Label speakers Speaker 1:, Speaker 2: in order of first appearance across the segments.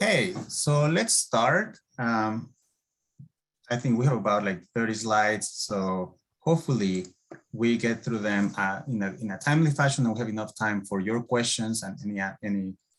Speaker 1: Okay, so let's start. I think we have about like 30 slides, so hopefully we get through them in a timely fashion, and we have enough time for your questions and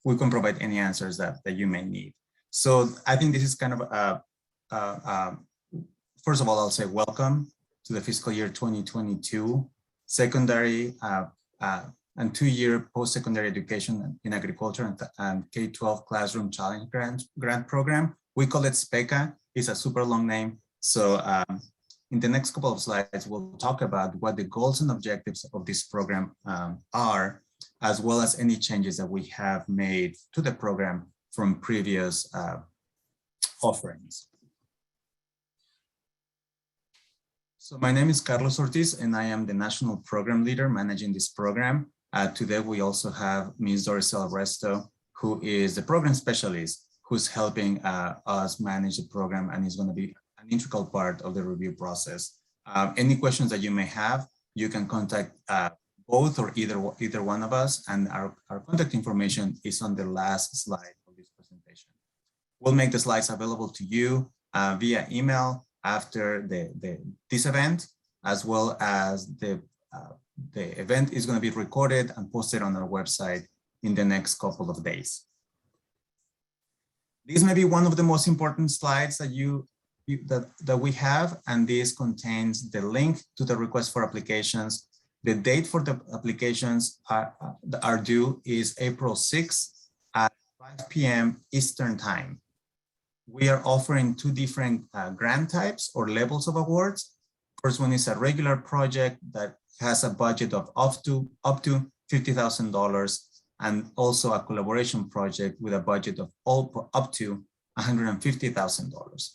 Speaker 1: we can provide any answers that you may need. So I think this is kind of first of all, I'll say welcome to the fiscal year 2022 secondary and 2-year post-secondary education in agriculture and K-12 classroom challenge grant program. We call it SPECA. It's a super long name. So in the next couple of slides, we'll talk about what the goals and objectives of this program are, as well as any changes that we have made to the program from previous offerings. So my name is Carlos Ortiz, and I am the National Program Leader managing this program. Today, we also have Ms. Doricel Resto, who is the program specialist, who's helping us manage the program and is going to be an integral part of the review process. Any questions that you may have, you can contact both or either one of us, and our contact information is on the last slide of this presentation. We'll make the slides available to you via email after this event, as well as the event is going to be recorded and posted on our website in the next couple of days. This may be one of the most important slides that we have, and this contains the link to the request for applications. The date for the applications are due is April 6th at 5 p.m. Eastern Time. We are offering 2 different grant types or levels of awards. First one is a regular project that has a budget of up to $50,000, and also a collaboration project with a budget of up to $150,000.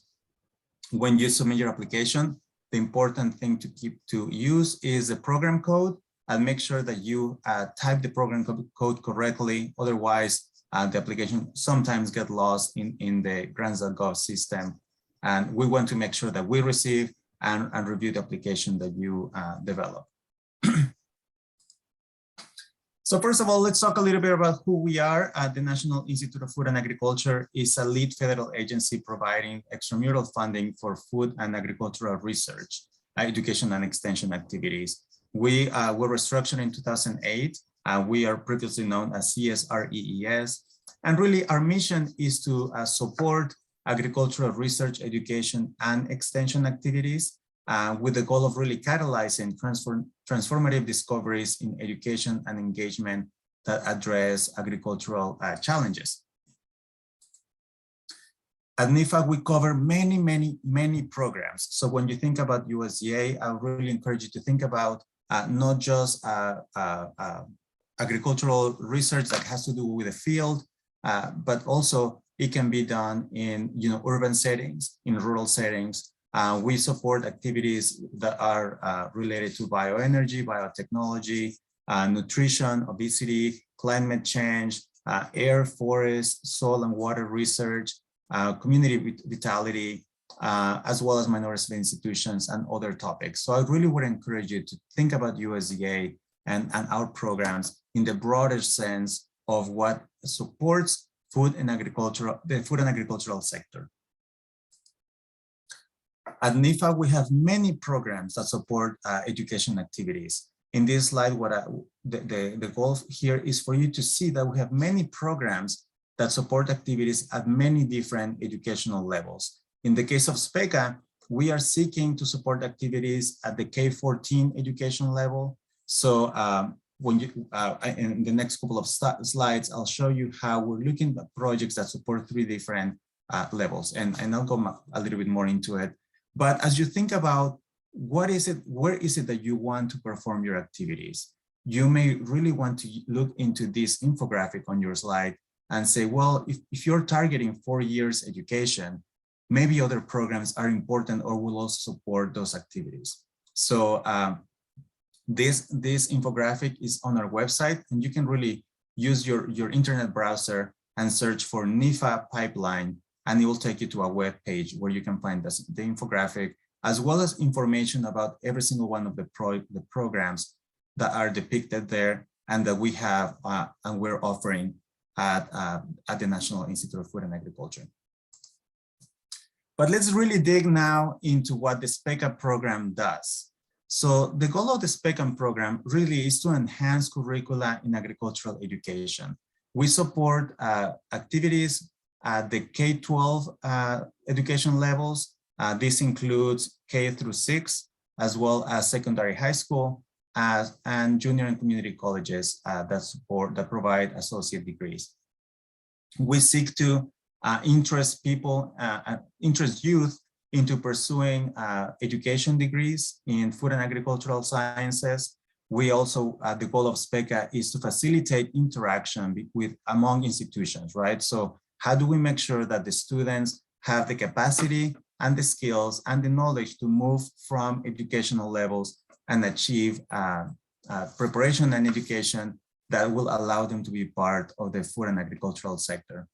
Speaker 1: When you submit your application, the important thing to use is the program code, and make sure that you type the program code correctly. Otherwise, the application sometimes get lost in the grants.gov system. And we want to make sure that we receive and review the application that you develop. So first of all, let's talk a little bit about who we are. The National Institute of Food and Agriculture is a lead federal agency providing extramural funding for food and agricultural research, education and extension activities. We were restructured in 2008. We are previously known as CSREES. And really our mission is to support agricultural research, education and extension activities with the goal of really catalyzing transformative discoveries in education and engagement that address agricultural challenges. At NIFA, we cover many programs. So when you think about USDA, I really encourage you to think about not just agricultural research that has to do with the field, but also it can be done in urban settings, in rural settings. We support activities that are related to bioenergy, biotechnology, nutrition, obesity, climate change, air, forest, soil and water research, community vitality, as well as minority institutions and other topics. So I really would encourage you to think about USDA and our programs in the broader sense of what supports the food and agricultural sector. At NIFA, we have many programs that support education activities. In this slide, the goal here is for you to see that we have many programs that support activities at many different educational levels. In the case of SPECA, we are seeking to support activities at the K-14 education level. So in the next couple of slides, I'll show you how we're looking at projects that support 3 different levels, and I'll go a little bit more into it. But as you think about where is it that you want to perform your activities, you may really want to look into this infographic on your slide and say, well, if you're targeting 4 years education, maybe other programs are important or will also support those activities. So this infographic is on our website, and you can really use your internet browser and search for NIFA pipeline, and it will take you to a web page where you can find the infographic, as well as information about every single one of the programs that are depicted there and that we have and we're offering at the National Institute of Food and Agriculture. But let's really dig now into what the SPECA program does. So the goal of the SPECA program really is to enhance curricula in agricultural education. We support activities at the K-12 education levels. This includes K through 6, as well as secondary high school, and junior and community colleges that provide associate degrees. We seek to interest youth into pursuing education degrees in food and agricultural sciences. We also, the goal of SPECA is to facilitate interaction among institutions, right? So how do we make sure that the students have the capacity and the skills and the knowledge to move from educational levels and achieve preparation and education that will allow them to be part of the food and agricultural sector.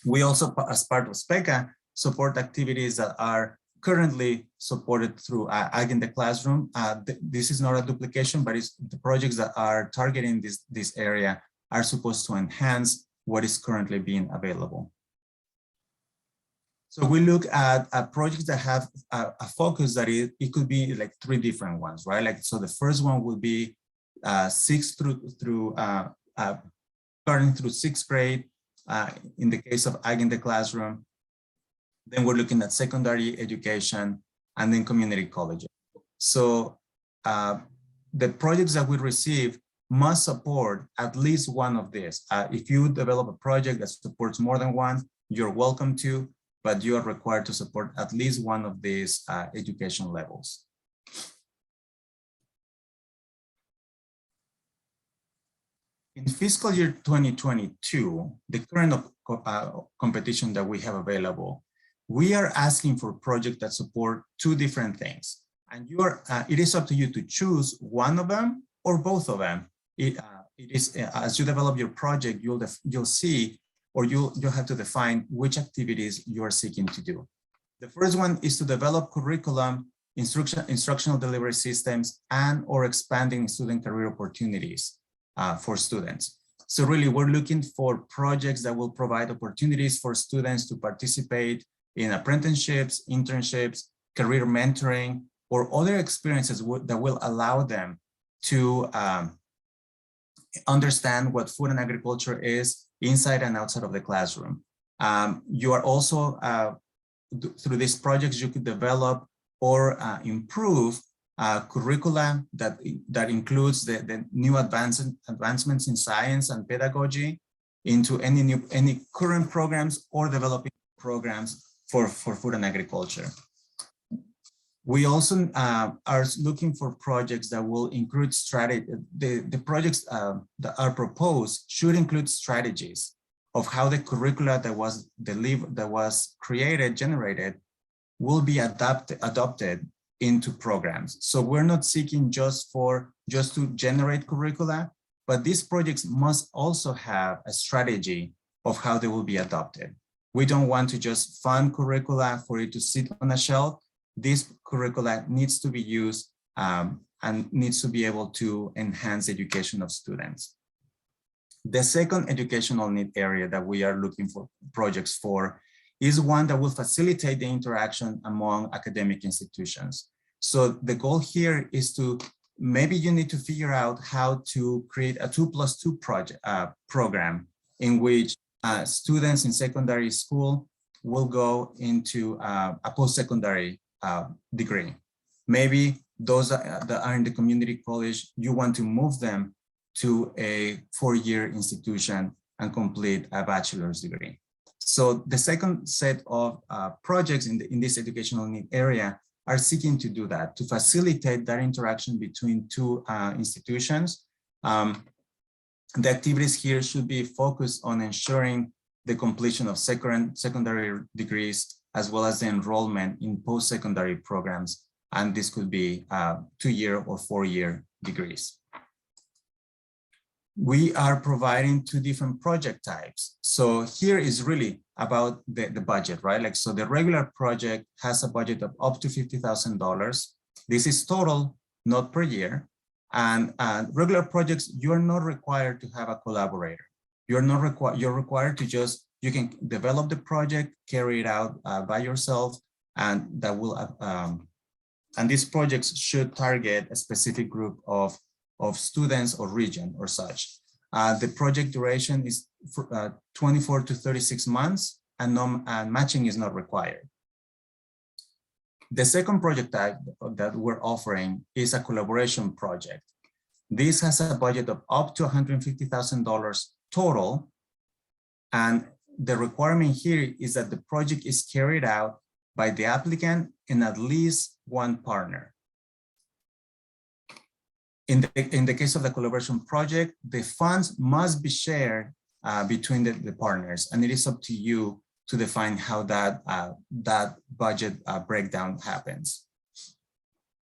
Speaker 1: We also, as part of SPECA, support activities that are currently supported through Ag in the Classroom. This is not a duplication, but it's the projects that are targeting this area are supposed to enhance what is currently being available. So we look at projects that have a focus that it could be like 3 different ones, right? Like, so the first one would be 6th through starting through 6th grade, in the case of Ag in the Classroom. Then we're looking at secondary education and then community colleges. So the projects that we receive must support at least one of these. If you develop a project that supports more than one, you're welcome to, but you are required to support at least one of these education levels. In fiscal year 2022, the current competition that we have available, we are asking for projects that support 2 different things. And it is up to you to choose one of them or both of them. It is, as you develop your project, you'll see, or you'll have to define which activities you're seeking to do. The first one is to develop curriculum, instructional delivery systems, and or expanding student career opportunities for students. So really, we're looking for projects that will provide opportunities for students to participate in apprenticeships, internships, career mentoring, or other experiences that will allow them to understand what food and agriculture is inside and outside of the classroom. You are also, through these projects, you could develop or improve curricula that includes the new advancements in science and pedagogy into any current programs or developing programs for food and agriculture. We also are looking for projects that will include strategy. The projects that are proposed should include strategies of how the curricula that was generated, will be adopted into programs. So we're not seeking just to generate curricula, but these projects must also have a strategy of how they will be adopted. We don't want to just fund curricula for it to sit on a shelf. This curricula needs to be used and needs to be able to enhance education of students. The second educational need area that we are looking for projects for is one that will facilitate the interaction among academic institutions. So the goal here is maybe you need to figure out how to create a 2+2 program in which students in secondary school will go into a post-secondary degree. Maybe those that are in the community college, you want to move them to a 4-year institution and complete a bachelor's degree. So the second set of projects in this educational need area are seeking to do that, to facilitate that interaction between 2 institutions. The activities here should be focused on ensuring the completion of secondary degrees, as well as the enrollment in post-secondary programs. And this could be 2-year or 4-year degrees. We are providing 2 different project types. So here is really about the budget, right? Like, so the regular project has a budget of up to $50,000. This is total, not per year. And regular projects, you are not required to have a collaborator. you're required to you can develop the project, carry it out by yourself, and that will and these projects should target a specific group of students or region or such. The project duration is 24 to 36 months, and matching is not required. The second project type that we're offering is a collaboration project. This has a budget of up to $150,000 total, and the requirement here is that the project is carried out by the applicant and at least one partner. In the case of the collaboration project, the funds must be shared between the partners, and it is up to you to define how that budget breakdown happens.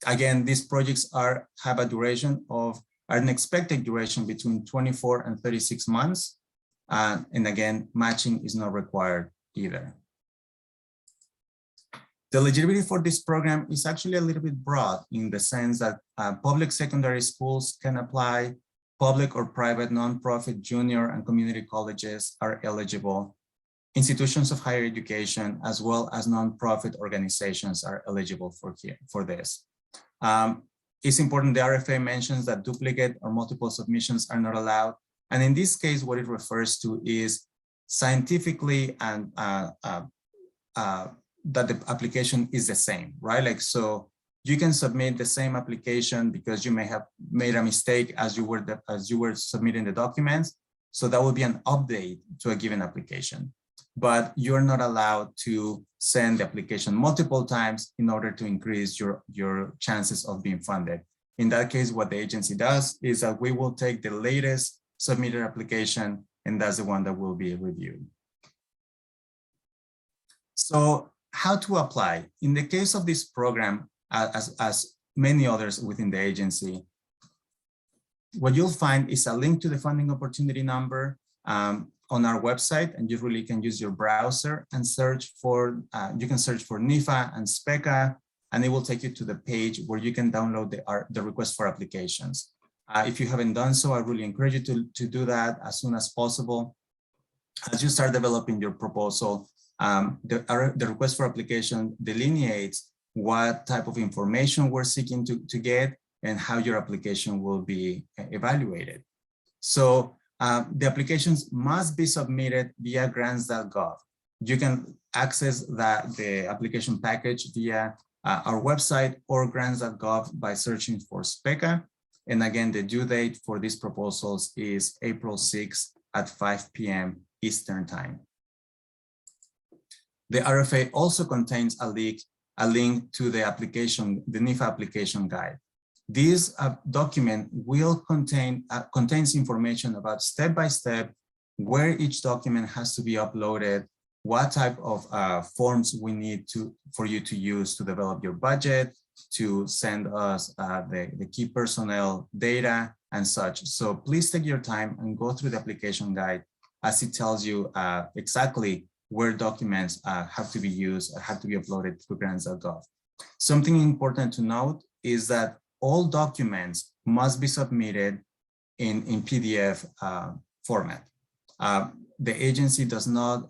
Speaker 1: Again, these projects have a duration of an expected duration between 24 and 36 months. And again, matching is not required either. The eligibility for this program is actually a little bit broad in the sense that public secondary schools can apply, public or private nonprofit junior and community colleges are eligible, institutions of higher education, as well as nonprofit organizations are eligible for this. It's important the RFA mentions that duplicate or multiple submissions are not allowed. And in this case, what it refers to is scientifically and that the application is the same, right? Like, so you can submit the same application because you may have made a mistake as you were submitting the documents. So that would be an update to a given application, but you're not allowed to send the application multiple times in order to increase your chances of being funded. In that case, what the agency does is that we will take the latest submitted application, and that's the one that will be reviewed. So how to apply? In the case of this program, as many others within the agency, what you'll find is a link to the funding opportunity number on our website, and you really can use your browser and search for, you can search for NIFA and SPECA, and it will take you to the page where you can download the request for applications. If you haven't done so, I really encourage you to do that as soon as possible. As you start developing your proposal, the request for application delineates what type of information we're seeking to get and how your application will be evaluated. So the applications must be submitted via grants.gov. You can access the application package via our website or grants.gov by searching for SPECA. And again, the due date for these proposals is April 6th at 5 p.m. Eastern Time. The RFA also contains a link to the application, the NIFA application guide. This document will contains information about step-by-step where each document has to be uploaded, what type of forms we need for you to use to develop your budget, to send us the key personnel data and such. So please take your time and go through the application guide as it tells you exactly where documents have to be used or have to be uploaded to grants.gov. Something important to note is that all documents must be submitted in PDF format. The agency does not,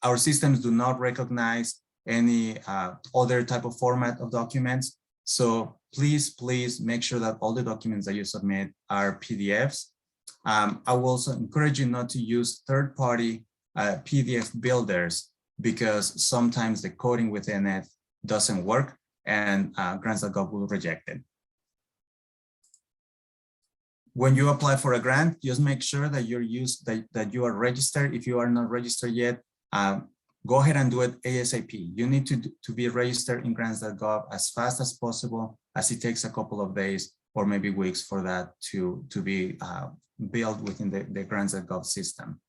Speaker 1: our systems do not recognize any other type of format of documents. So please make sure that all the documents that you submit are PDFs. I will also encourage you not to use third-party PDF builders because sometimes the coding within it doesn't work and grants.gov will reject it. When you apply for a grant, just make sure that that you are registered. If you are not registered yet, go ahead and do it ASAP. You need to be registered in grants.gov as fast as possible, as it takes a couple of days or maybe weeks for that to be built within the grants.gov system.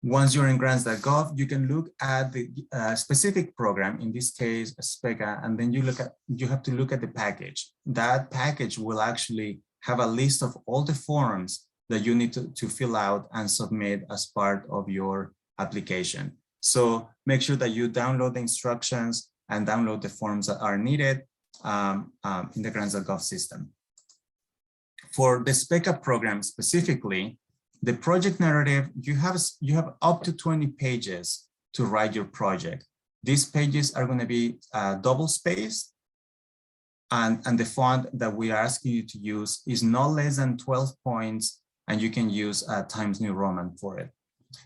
Speaker 1: Once you're in grants.gov, you can look at the specific program, in this case, SPECA, and then you have to look at the package. That package will actually have a list of all the forms that you need to fill out and submit as part of your application. So make sure that you download the instructions and download the forms that are needed in the grants.gov system. For the SPECA program specifically, The project narrative, you have up to 20 pages to write your project. These pages are going to be double spaced, and the font that we are asking you to use is no less than 12 points, and you can use Times New Roman for it.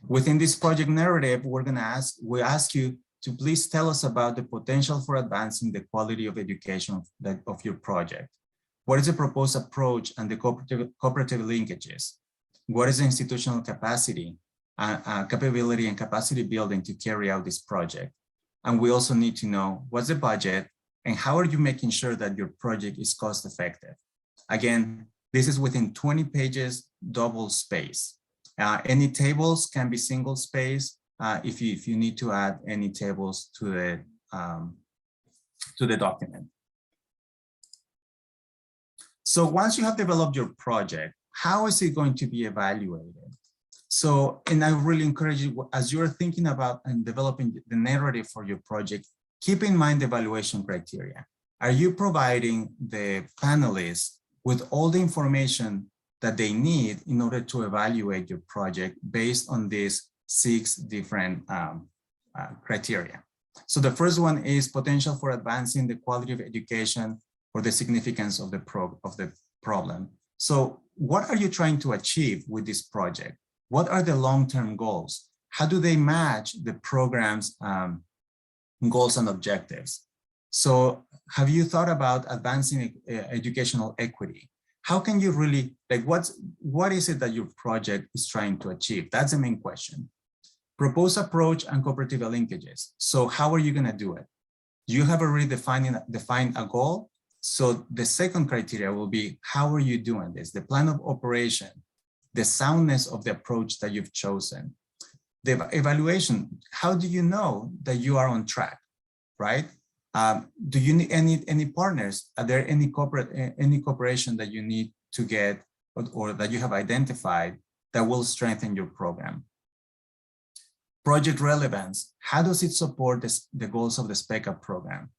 Speaker 1: Within this project narrative, we ask you to please tell us about the potential for advancing the quality of education of your project. What is the proposed approach and the cooperative linkages? What is the institutional capacity, capability and capacity building to carry out this project? And we also need to know what's the budget and how are you making sure that your project is cost effective? Again, this is within 20 pages, double space. Any tables can be single space if you need to add any tables to the document. So once you have developed your project, how is it going to be evaluated? So, and I really encourage you, as you're thinking about and developing the narrative for your project, keep in mind the evaluation criteria. Are you providing the panelists with all the information that they need in order to evaluate your project based on these 6 different criteria? So the first one is potential for advancing the quality of education or the significance of the problem. So what are you trying to achieve with this project? What are the long-term goals? How do they match the program's goals and objectives? So have you thought about advancing educational equity? How can you really, like, what is it that your project is trying to achieve? That's the main question. Propose approach and cooperative linkages. So how are you going to do it? You have already defined a goal. So the second criteria will be, how are you doing this? The plan of operation, the soundness of the approach that you've chosen. The evaluation, how do you know that you are on track, right? Do you need any partners? Are there any cooperation that you need to get or that you have identified that will strengthen your program? Project relevance, how does it support the goals of the SPECA program?